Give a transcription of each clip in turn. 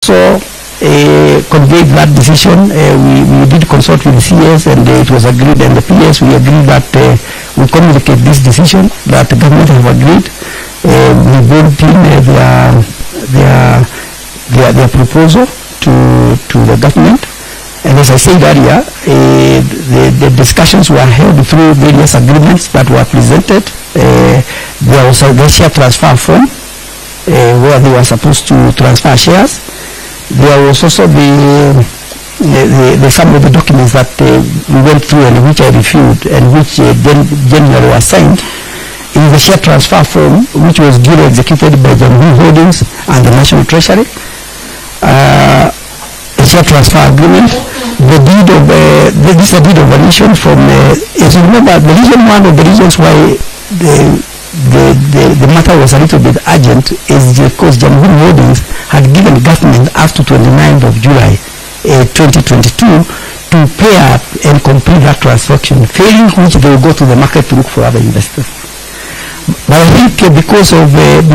also conveyed that decision. We did consult with the CS, and it was agreed, and the PS, we agreed that we communicate this decision that the government have agreed. We brought in their proposal to the government. And as I said earlier, the discussions were held through various agreements that were presented. There was a share transfer form where they were supposed to transfer shares. There was also the some of the documents that we went through and which I reviewed and which generally were signed in the share transfer form, which was duly executed by the Holdings and the National Treasury. The share transfer agreement, the deed of this is a deed of admission from. As you remember, the reason, one of the reasons why the matter was a little bit urgent is because Jamhuri Holdings had given government up to 29th of July 2022 to pay up and complete that transaction, failing which they will go to the market to look for other investors. But I think because of the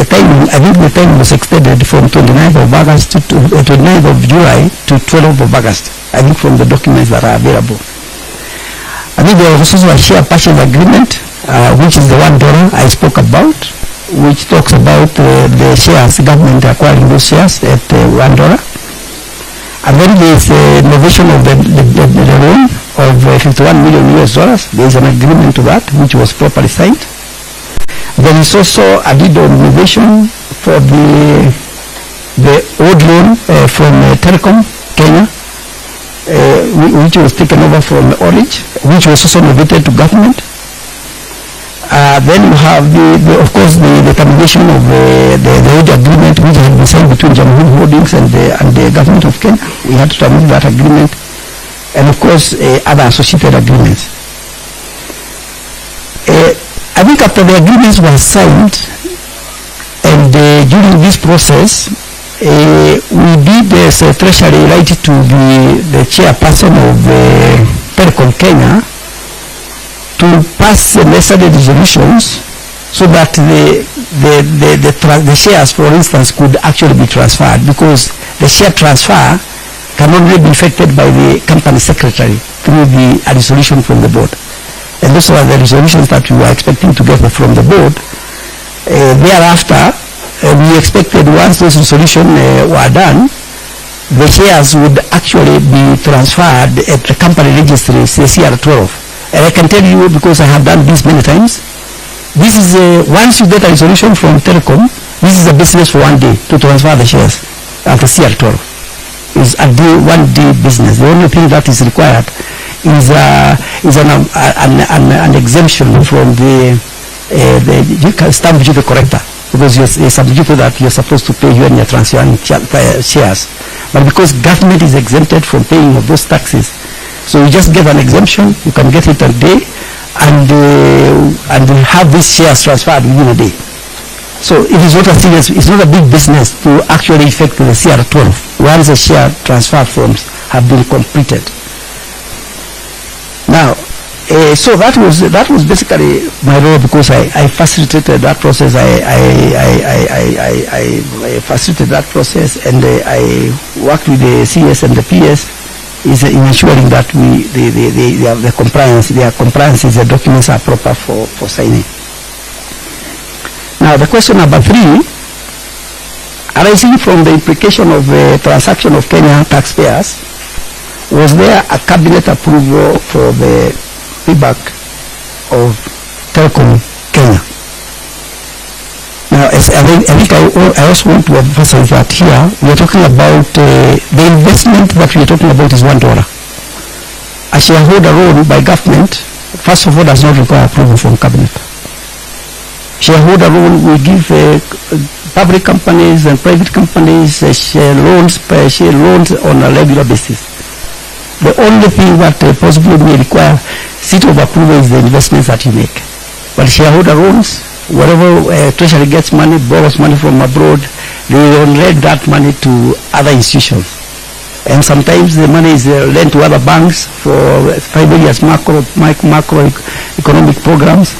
timing, I think the time was extended from 29th of August to 29th of July to 12th of August, I think, from the documents that are available. I think there was also a share purchase agreement, which is the $1 I spoke about, which talks about the shares, government acquiring those shares at $1. And then there is innovation of the loan of $51 million. There is an agreement to that, which was properly signed. There is also a deed of innovation for the old loan from Telkom, Kenya, which was taken over from Orange, which was also novated to government. Then you have of course the termination of the old agreement which had been signed between Jamhuri Holdings and the government of Kenya. We had to terminate that agreement, and of course other associated agreements. I think after the agreements were signed, and during this process, we did as a Treasury write to the chairperson of Telkom Kenya to pass the necessary resolutions so that the shares, for instance, could actually be transferred, because the share transfer can only be effected by the company secretary through the resolution from the board. And those were the resolutions that we were expecting to get from the board. Thereafter, we expected once those resolutions were done, the shares would actually be transferred at the company registry, say CR12. And I can tell you, because I have done this many times, this is once you get a resolution from Telkom, this is a business for 1 day to transfer the shares after CR12. It's a day, 1 day business. The only thing that is required is an exemption from the stamp duty corrector, because you're subject to that, you're supposed to pay when you're transferring shares. But because government is exempted from paying of those taxes, so you just get an exemption, you can get it a day, and have these shares transferred within a day. So it is not a serious, it's not a big business to actually effect the CR12 once the share transfer forms have been completed. Now, so that was basically my role, because I facilitated that process. I facilitated that process, and I worked with the CS and the PS is in ensuring that the compliance, their compliances, the documents are proper for signing. Now the question number 3, arising from the implication of the transaction of Kenyan taxpayers, was there a cabinet approval for the payback of Telkom Kenya? Now, as I think I also want to emphasize that here we are talking about the investment that we are talking about is $1. A shareholder loan by government, first of all, does not require approval from cabinet. Shareholder loan will give public companies and private companies share loans on a regular basis. The only thing that possibly may require seat of approval is the investments that you make. But shareholder loans, wherever Treasury gets money, borrows money from abroad, they will lend that money to other institutions. And sometimes the money is lent to other banks for 5 years macroeconomic programs.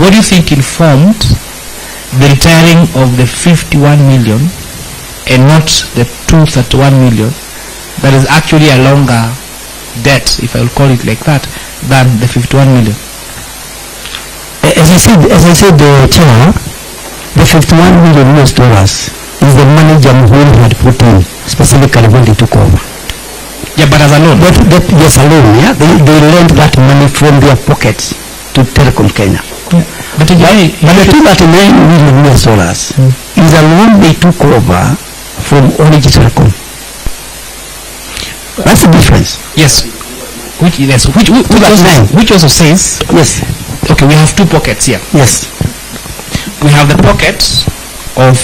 what do you think informed the retiring of the 51 million and not the 231 million? That is actually a longer debt, if I will call it like that, than the 51 million. As I said, Chair, the 51 million US dollars is the money Jamhuri had put in specifically when they took over. Yeah, but as a loan. Yes, a loan. Yeah, they lent that money from their pockets to Telkom Kenya. Yeah. But the 239 million US dollars is a loan they took over from Orange Telkom. That's the difference. Yes. Which also says, yes. Okay, we have two pockets here. Yes. We have the pocket of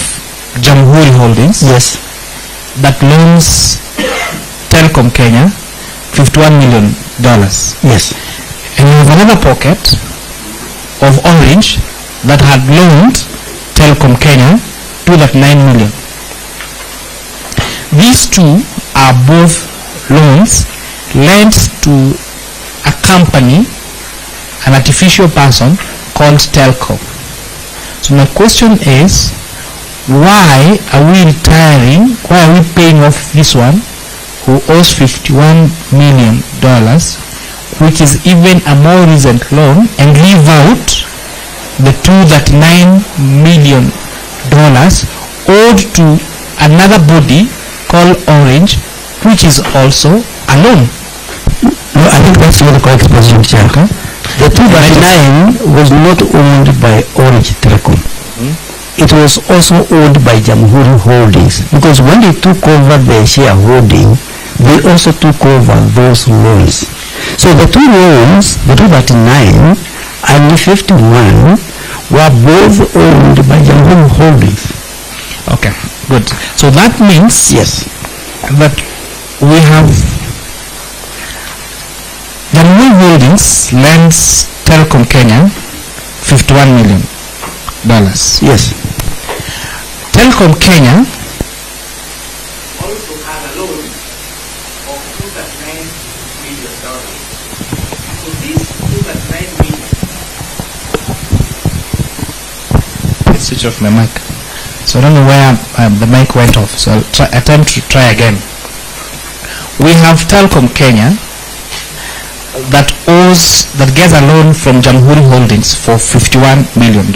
Jamhuri Holdings. Yes. That loans Telkom Kenya $51 million. Yes. And we have another pocket of Orange that had loaned Telkom Kenya $2.9 million. These two are both loans lent to a company, an artificial person called Telkom. So my question is, why are we retiring, why are we paying off this one who owes $51 million, which is even a more recent loan, and leave out the $239 million owed to another body called Orange, which is also a loan? No, I think that's not the correct position, Chair. Okay. The 239 was not owned by Orange Telkom. It was also owned by Jamhuri Holdings, because when they took over the shareholding, they also took over those loans. So the two loans, the 239 and the 51, were both owned by Jamhuri Holdings. Okay, good. So that means, yes, that we have Jamhuri Holdings lends Telkom Kenya $51 million. Yes. Telkom Kenya also had a loan of $2.9 million. So this $2.9 million. Let's switch off my mic. So I don't know where the mic went off. So I'll attempt to try again. We have Telkom Kenya that gets a loan from Jamhuri Holdings for $51 million.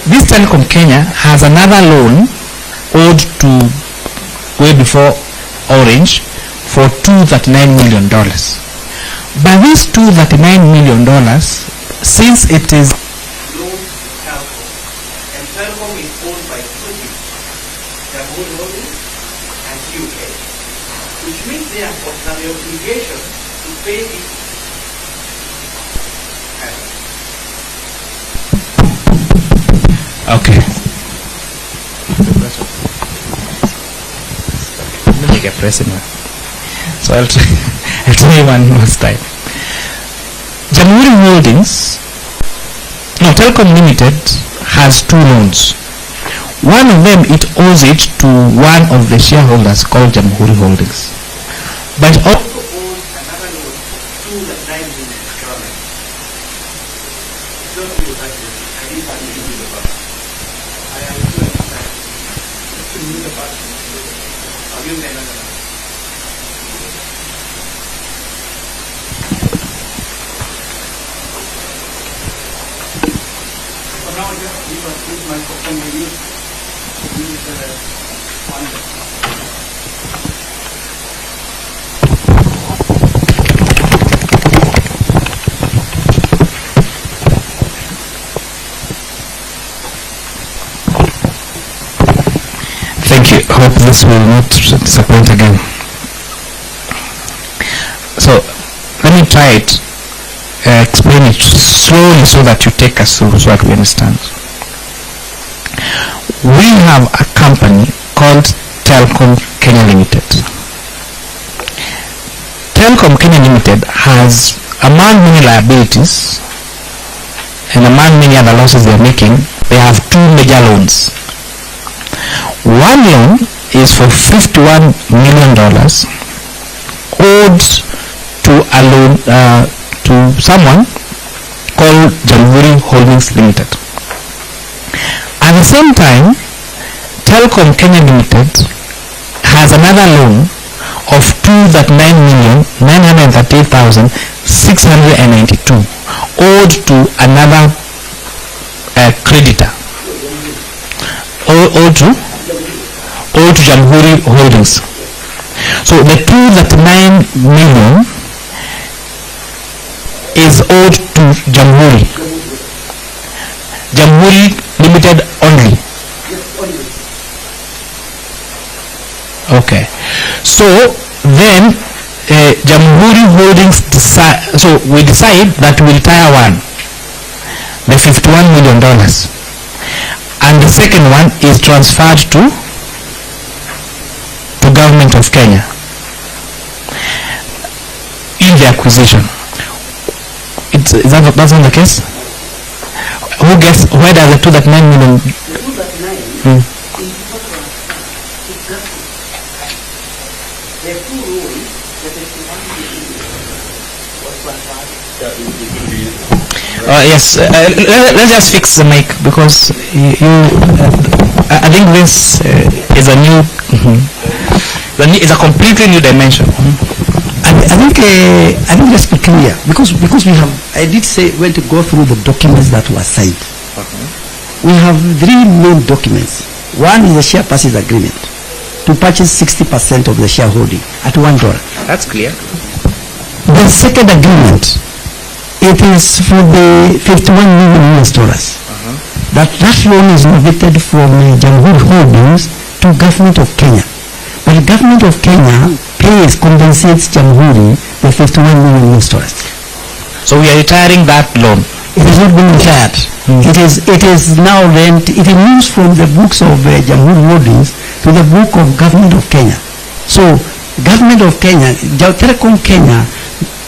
This Telkom Kenya has another loan owed to way before Orange for $239 million. But this $239 million, since it is loan to Telkom, and Telkom is owned by two people, Jamhuri Holdings and UK, which means they have got the obligation to pay this. okay. Let me get pressing now. So I'll try one more time. Jamhuri Holdings, no, Telkom Limited has two loans. One of them, it owes it to one of the shareholders called Jamhuri Holdings. But Also owns another loan to the $9 million. Don't do that. I didn't have to do the back. I am doing that. To do the back. I'll use another one. For now, just leave us this microphone we use the one. thank you. Hope this will not disappoint again. So let me try it. Explain it slowly so that you take us through so that we understand. We have a company called Telkom Kenya Limited. Telkom Kenya Limited has, among many liabilities and among many other losses they are making, they have two major loans. One loan is for $51 million owed to a loan to someone called Jamhuri Holdings Limited. At the same time, Telkom Kenya Limited has another loan of 2,938,692 owed to another creditor, owed to Jamhuri Holdings. So the 239 million is owed to Jamhuri Limited only. Okay. So then Jamhuri Holdings so we decide that we'll retire one, the $51 million, and the second one is transferred to government of Kenya in the acquisition. That's not the case? Who gets, where does the 239 million? Yes, let's just fix the mic because I think this is a new, it's a completely new dimension. I think let's be clear because we have, I did say when to go through the documents that were signed. We have three main documents. One is the share purchase agreement to purchase 60% of the shareholding at $1. That's clear. The second agreement, it is for the $51 million. That loan is invited from Jamhuri Holdings to government of Kenya. But the government of Kenya compensates Jamhuri the $51 million. So we are retiring that loan. It has not been retired. It is now rent. It moves from the books of Jamhuri Holdings to the book of government of Kenya. So government of Kenya, Telkom Kenya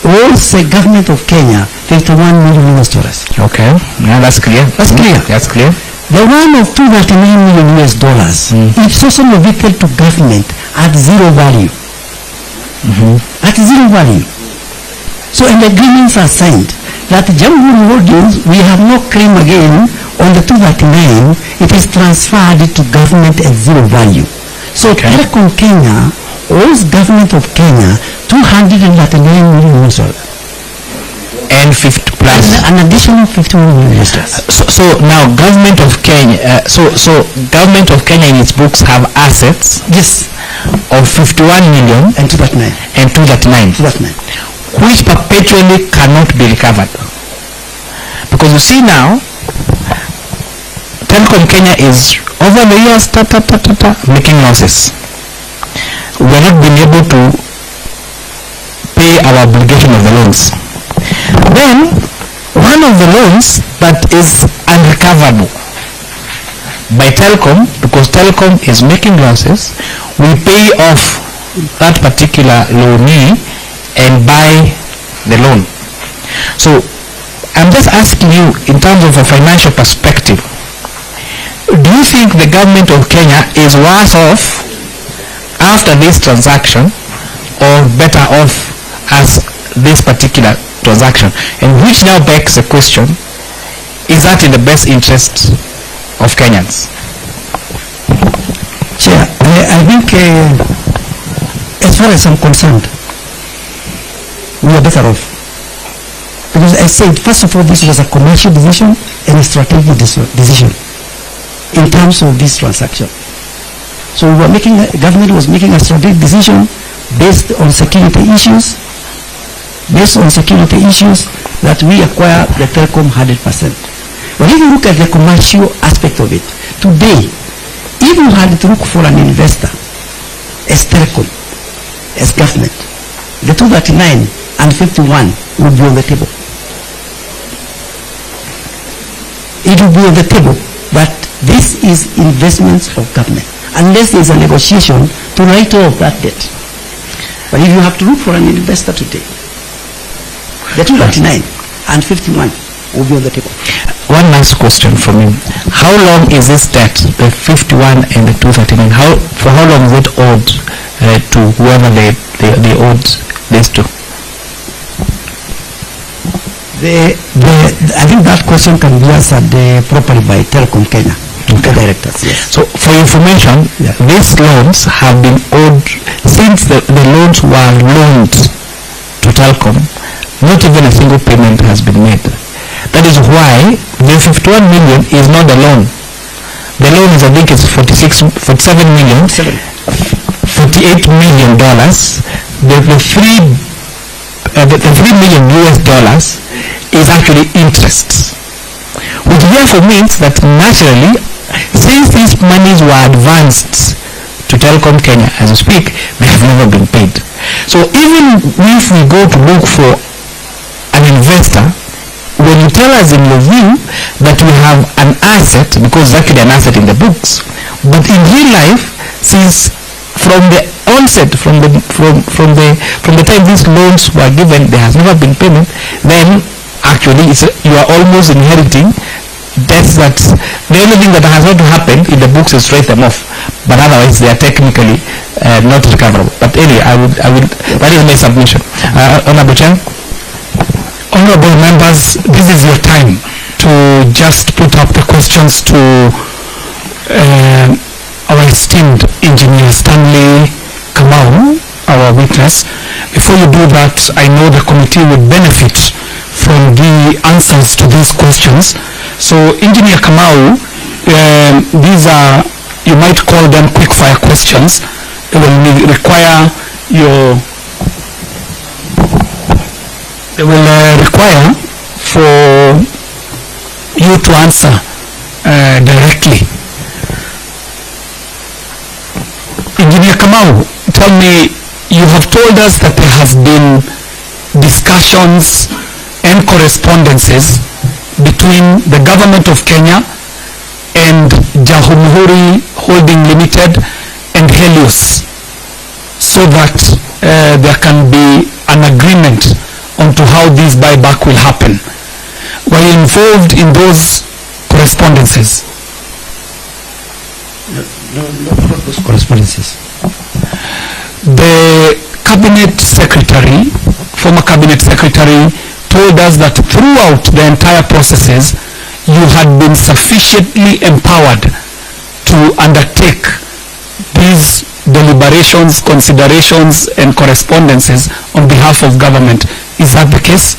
owes the government of Kenya $51 million. Okay, yeah, that's clear. That's clear. That's clear. The one of $239 million, it's also remitted to government at zero value. At zero value. So and the agreements are signed that Jamhuri Holdings, we have no claim again on the 239, it is transferred to government at zero value. So Telkom Kenya owes government of Kenya $239 million. And 50 plus an additional $51 million. So now government of Kenya, so government of Kenya in its books have assets, yes, of 51 million and 239, which perpetually cannot be recovered. Because you see now, Telkom Kenya is over the years making losses. We are not being able to pay our obligation of the loans. Then one of the loans that is unrecoverable by Telkom, because Telkom is making losses, we pay off that particular loanee and buy the loan. So I'm just asking you, in terms of a financial perspective, do you think the government of Kenya is worse off after this transaction or better off as this particular transaction? And which now begs the question, is that in the best interest of Kenyans? Chair, I think as far as I'm concerned, we are better off. Because I said, first of all, this was a commercial decision and a strategic decision in terms of this transaction. So we were government was making a strategic decision based on security issues, that we acquire the Telkom 100%. But if you look at the commercial aspect of it, today, if you had to look for an investor, as Telkom, as government, the 239 and 51 would be on the table. It would be on the table, but this is investments of government, unless there is a negotiation to write off that debt. But if you have to look for an investor today, the 239 and 51 will be on the table. One last question from you. How long is this debt, the 51 and the 239? For how long is it owed to whoever they owed this to? I think that question can be answered properly by Telkom Kenya. Okay. Directors, yes. So for information, these loans have been owed since the loans were loaned to Telkom. Not even a single payment has been made. That is why the 51 million is not the loan. The loan is, I think it's 48 million dollars. The $3 million is actually interest, which therefore means that naturally, since these monies were advanced to Telkom Kenya as we speak, they have never been paid. So even if we go to look for an investor, when you tell us in your view that we have an asset, because it's actually an asset in the books, but in real life, since from the onset, from the time these loans were given, there has never been payment, then actually you are almost inheriting debts that the only thing that has not happened in the books is write them off, but otherwise they are technically not recoverable. But anyway, I would that is my submission. Honorable Chair. Honorable members, this is your time to just put up the questions to our esteemed engineer Stanley Kamau, our witness. Before you do that, I know the committee would benefit from the answers to these questions. So, Engineer Kamau, these are, you might call them quick fire questions. They will require require for you to answer directly. Engineer Kamau, tell me, you have told us that there has been discussions and correspondences between the government of Kenya and Jamhuri Holding Limited and Helios, so that there can be an agreement onto how this buyback will happen. Were you involved in those correspondences? No, not those correspondences. The cabinet secretary, former cabinet secretary, told us that throughout the entire processes, you had been sufficiently empowered to undertake these deliberations, considerations, and correspondences on behalf of government. Is that the case?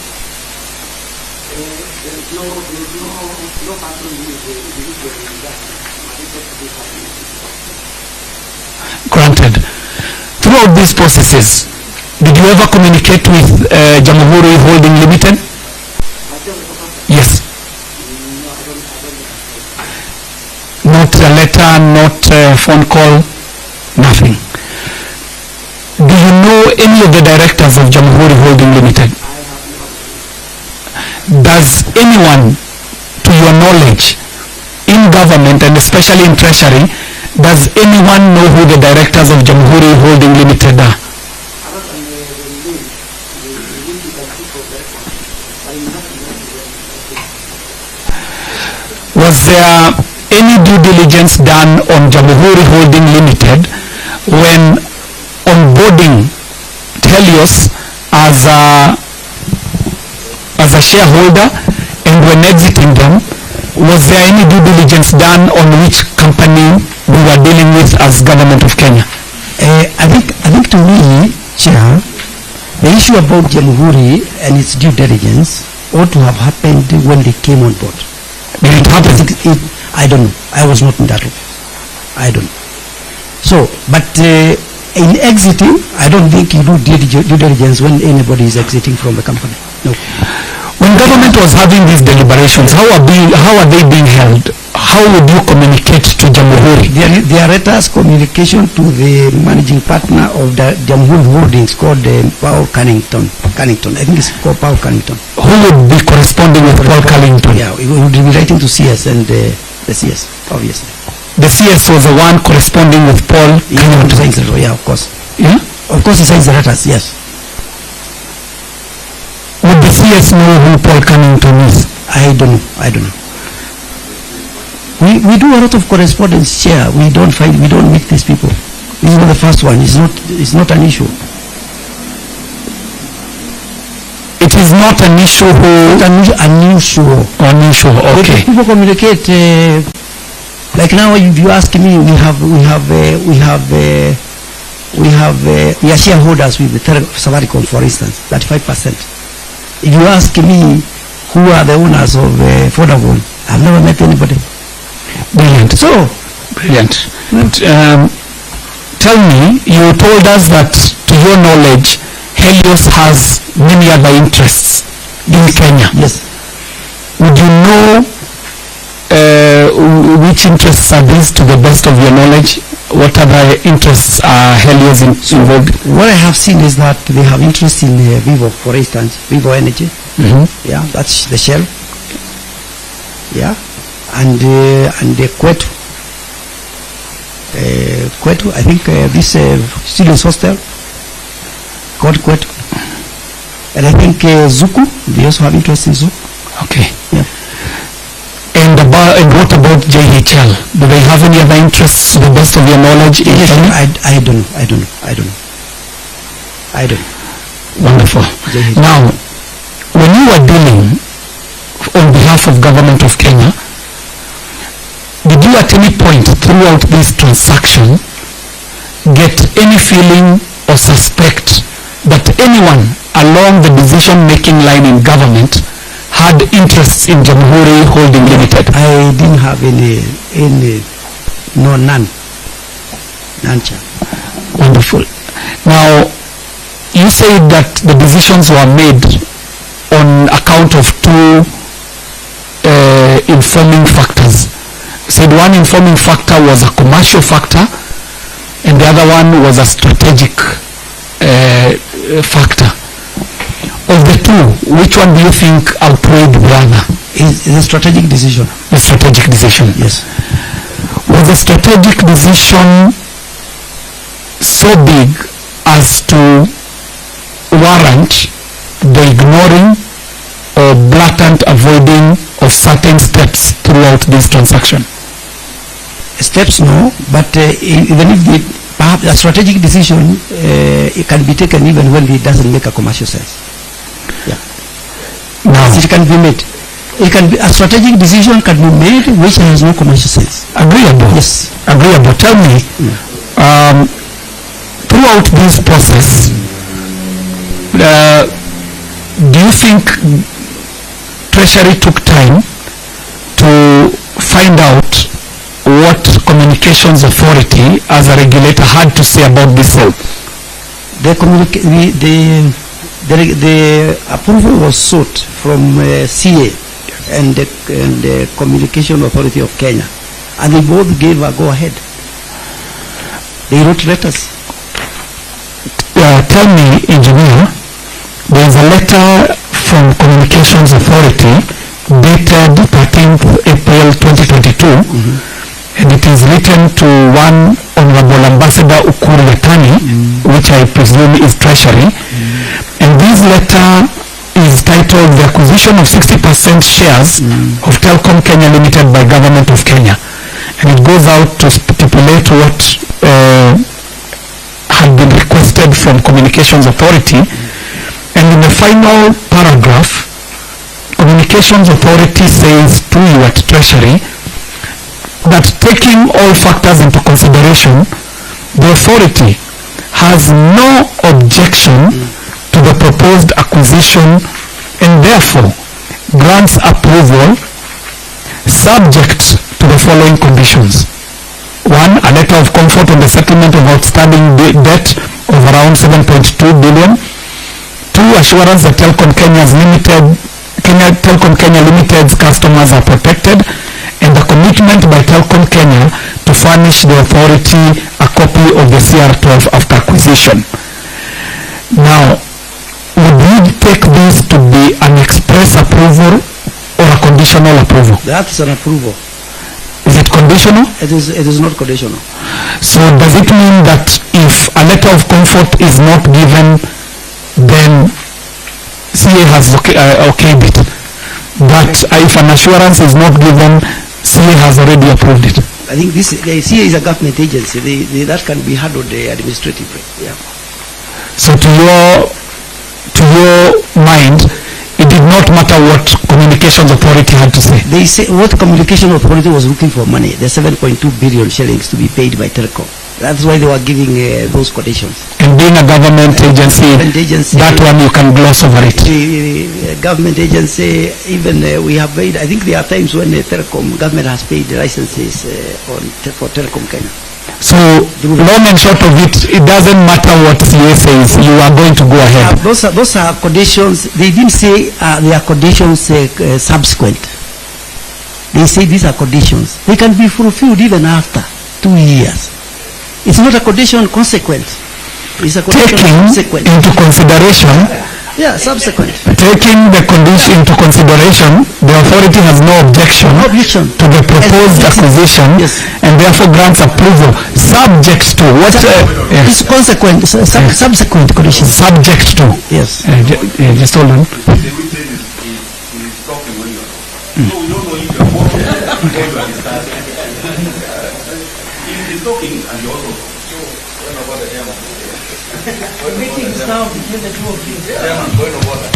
Granted. Throughout these processes, did you ever communicate with Jamhuri Holding Limited? Yes. Not a letter, not a phone call, nothing. Do you know any of the directors of Jamhuri Holding Limited? Does anyone, to your knowledge, in government and especially in treasury, does anyone know who the directors of Jamhuri Holding Limited are? Was there any due diligence done on Jamhuri Holding Limited when onboarding Helios as a shareholder, and when exiting them, was there any due diligence done on which company we were dealing with as government of Kenya? I think to me, Chair, the issue about Jamhuri and its due diligence ought to have happened when they came on board. Did it happen? I don't know. I was not in that room. I don't know. So, but in exiting, I don't think you do due diligence when anybody is exiting from the company. No. When government was having these deliberations, how are they being held? How would you communicate to Jamhuri? There are letters communication to the managing partner of the Jamhuri Holdings called Paul Cunnington. I think it's called Paul Cunnington. Who would be corresponding with Paul Cunnington? Yeah, we would be writing to CS and the CS, obviously. The CS was the one corresponding with Paul Cunnington. Yeah, of course. Yeah? Of course he signs the letters, yes. Would the CS know who Paul Cunnington is? I don't know. We do a lot of correspondence, Chair. We don't meet these people. This is not the first one. It's not an issue. It it is not an issue unusual. Unusual, okay. People communicate, like now if you ask me, we are shareholders with the Safaricom, for instance, 35%. If you ask me who are the owners of Vodafone, I've never met anybody. Brilliant. So, brilliant. Tell me, you told us that, to your knowledge, Helios has many other interests in Kenya. Yes. Would you know which interests are these, to the best of your knowledge? What other interests are Helios involved? What I have seen is that they have interest in Vivo, for instance, Vivo Energy. Yeah, that's the Shell. Yeah, and the Kwetu. Kwetu, I think this students hostel called Kwetu. And I think Zuku, they also have interest in Zuku. Okay. Yeah. And what about JHL? Do they have any other interests, to the best of your knowledge? I don't know. Wonderful. JHL. Now, when you are dealing on behalf of government of Kenya, did you at any point throughout this transaction get any feeling or suspect that anyone along the decision-making line in government had interests in Jamhuri Holding Limited? I didn't have none. Wonderful. Now, you said that the decisions were made on account of two informing factors. You said one informing factor was a commercial factor and the other one was a strategic factor. Of the two, which one do you think outweighed the other? Is a strategic decision. The strategic decision. Yes. Was the strategic decision so big as to warrant the ignoring or blatant avoiding of certain steps throughout this transaction? Steps, no, but even if perhaps a strategic decision, it can be taken even when it doesn't make a commercial sense. Yeah. Now, it can be made. It can be a strategic decision can be made which has no commercial sense. Agreeable. Yes. Agreeable. Tell me, throughout this process, do you think Treasury took time to find out what Communications Authority as a regulator had to say about this sale? The approval was sought from CA and the Communication Authority of Kenya, and they both gave a go-ahead. They wrote letters. Tell me, engineer, there is a letter from Communications Authority dated 13th April 2022, and it is written to one Honorable Ambassador Ukuru Yatani, which I presume is Treasury. And this letter is titled The Acquisition of 60% Shares of Telkom Kenya Limited by Government of Kenya. And it goes out to stipulate what had been requested from Communications Authority. And in the final paragraph, Communications Authority says to you at Treasury that taking all factors into consideration, the authority has no objection to the proposed acquisition and therefore grants approval subject to the following conditions. 1. A letter of comfort on the settlement of outstanding debt of around 7.2 billion. 2. Assurance that Telkom Kenya Limited's customers are protected, and the commitment by Telkom Kenya to furnish the authority a copy of the CR12 after acquisition. Now, would you take this to be an express approval or a conditional approval? That is an approval. Is it conditional? It is not conditional. So does it mean that if a letter of comfort is not given, then CA has okayed it? But if an assurance is not given, CA has already approved it? I think the CA is a government agency. That can be handled administratively. Yeah. So to your mind, Communications Authority had to say? They say what Communication Authority was looking for money, the 7.2 billion shillings to be paid by Telkom. That's why they were giving those quotations. And being a government agency, that one you can gloss over it. The government agency, even we have paid, I think there are times when the Telkom government has paid the licenses for Telkom Kenya. So, long and short of it, it doesn't matter what CA says, you are going to go ahead. Those are conditions, they didn't say they are conditions subsequent. They say these are conditions. They can be fulfilled even after 2 years. It's not a condition consequent. It's a condition subsequent. Into consideration. Yeah, subsequent. Taking the condition into consideration, the authority has no objection to the proposed acquisition, and therefore grants approval, subject to what? It's consequent, subsequent conditions. Subject to. Yes. Just hold on. He's talking and you also talk. We're making sound between the two of you. Chairman, going over that.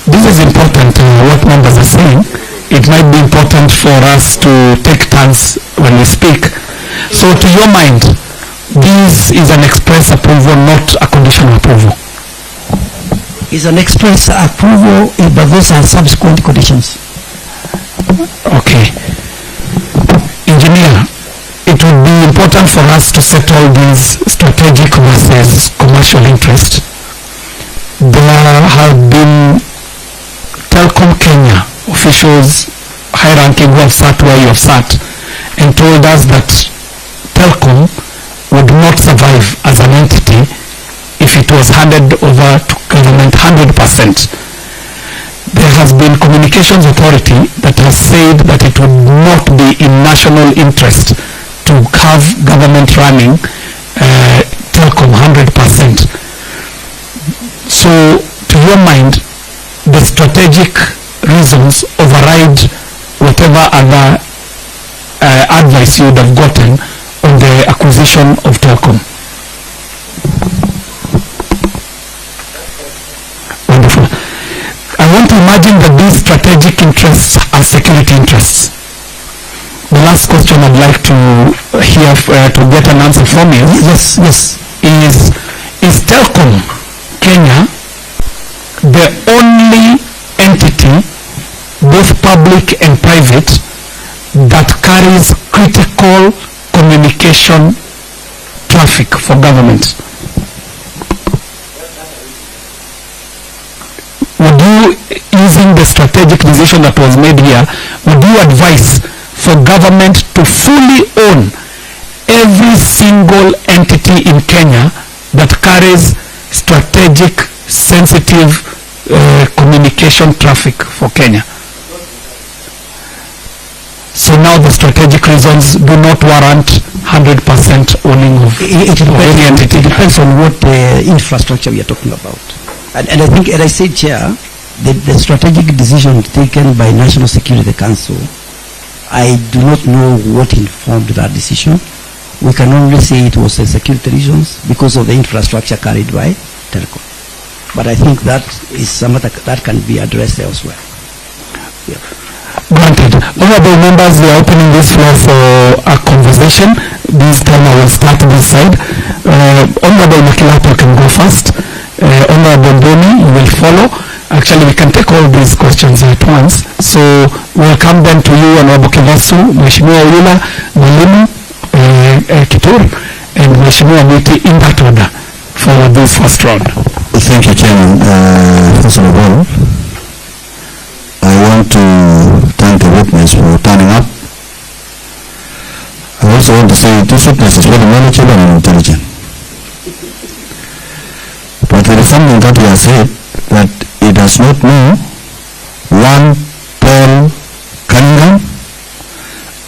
This is important, what members are saying. It might be important for us to take turns when we speak. So to your mind, this is an express approval, not a conditional approval. It's an express approval, but those are subsequent conditions. Okay. Engineer, it would be important for us to settle these strategic versus commercial interest. There have been Telkom Kenya officials, high-ranking, who have sat where you have sat and told us that Telkom would not survive as an entity if it was handed over to government 100%. There has been Communications Authority that has said that it would not be in national interest to have government running Telkom 100%. So, to your mind, the strategic reasons override whatever other advice you would have gotten on the acquisition of Telkom. Wonderful. I want to imagine that these strategic interests are security interests. The last question I'd like to hear, to get an answer from you, is Telkom Kenya the only entity, both public and private, that carries critical communication traffic for government? Would you, using the strategic decision that was made here, would you advise for government to fully own every single entity in Kenya that carries strategic, sensitive communication traffic for Kenya? So now the strategic reasons do not warrant 100% owning of any entity. It depends on what infrastructure we are talking about. And I think, as I said, Chair, the strategic decision taken by National Security Council, I do not know what informed that decision. We can only say it was security reasons because of the infrastructure carried by Telkom. But I think that is something that can be addressed elsewhere. Yeah. Granted. Honorable members, we are opening this floor for a conversation. This time I will start this side. Honorable Makilato can go first. Honorable Boni, you will follow. Actually, we can take all these questions at once. So we'll come then to you, Honorable Kivasu, Mheshimiwa Ulila, Mwalimu, Kitur, and Mheshimiwa Mwiti, in that order for this first round. Thank you, Chairman. First of all, I want to thank the witness for turning up. I also want to say this witness is very knowledgeable and intelligent. But there is something that he has said, that he does not know one Paul Cunningham,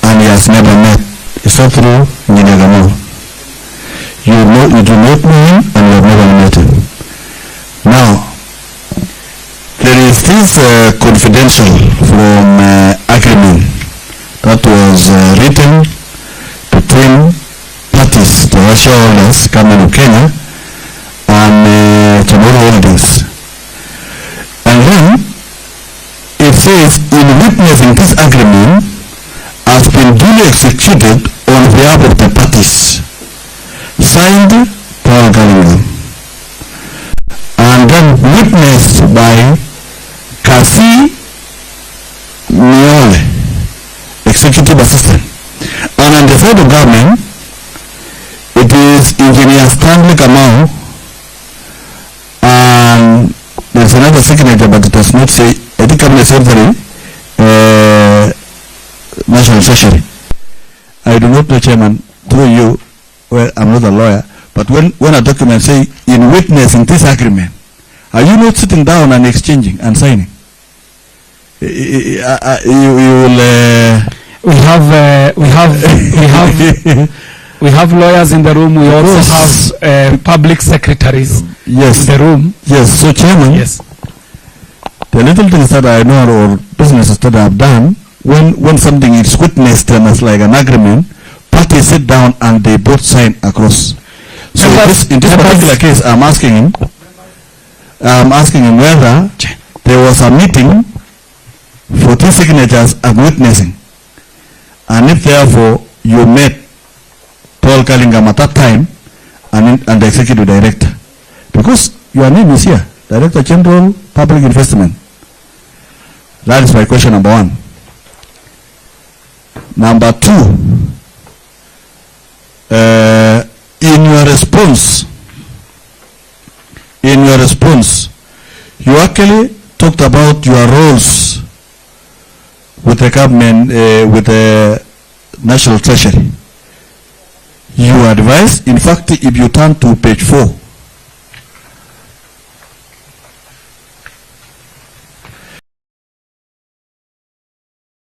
and he has never met, except through Ninegamo. You do not know him, and you have never met him. Now, there is this confidential from agreement that was written between parties, the shareholders, Government of Kenya, in witnessing this agreement has been duly executed on behalf of the parties. Signed, Paul Gallingham. And then witnessed by Kasi Miole, Executive Assistant. And on the side of government, it is Engineer Stanley Kamau, and there's another signature, but it does not say, I think Cabinet Secretary, National Treasury. I do not know, Chairman, through you, well, I'm not a lawyer, but when a document say, in witnessing this agreement, are you not sitting down and exchanging and signing? You will... We have lawyers in the room. We also have public secretaries in the room. Yes. So, Chairman, yes, the little things that I know or businesses that I have done, when something is witnessed and it's like an agreement, parties sit down and they both sign across. So in this particular case, I'm asking him whether there was a meeting for two signatures and witnessing, and if therefore you met Paul Gallingham at that time and the executive director, because your name is here, Director General Public Investment. That is my question number one. Number two, in your response, you actually talked about your roles with the government, with the National Treasury. You advised, in fact, if you turn to page 4,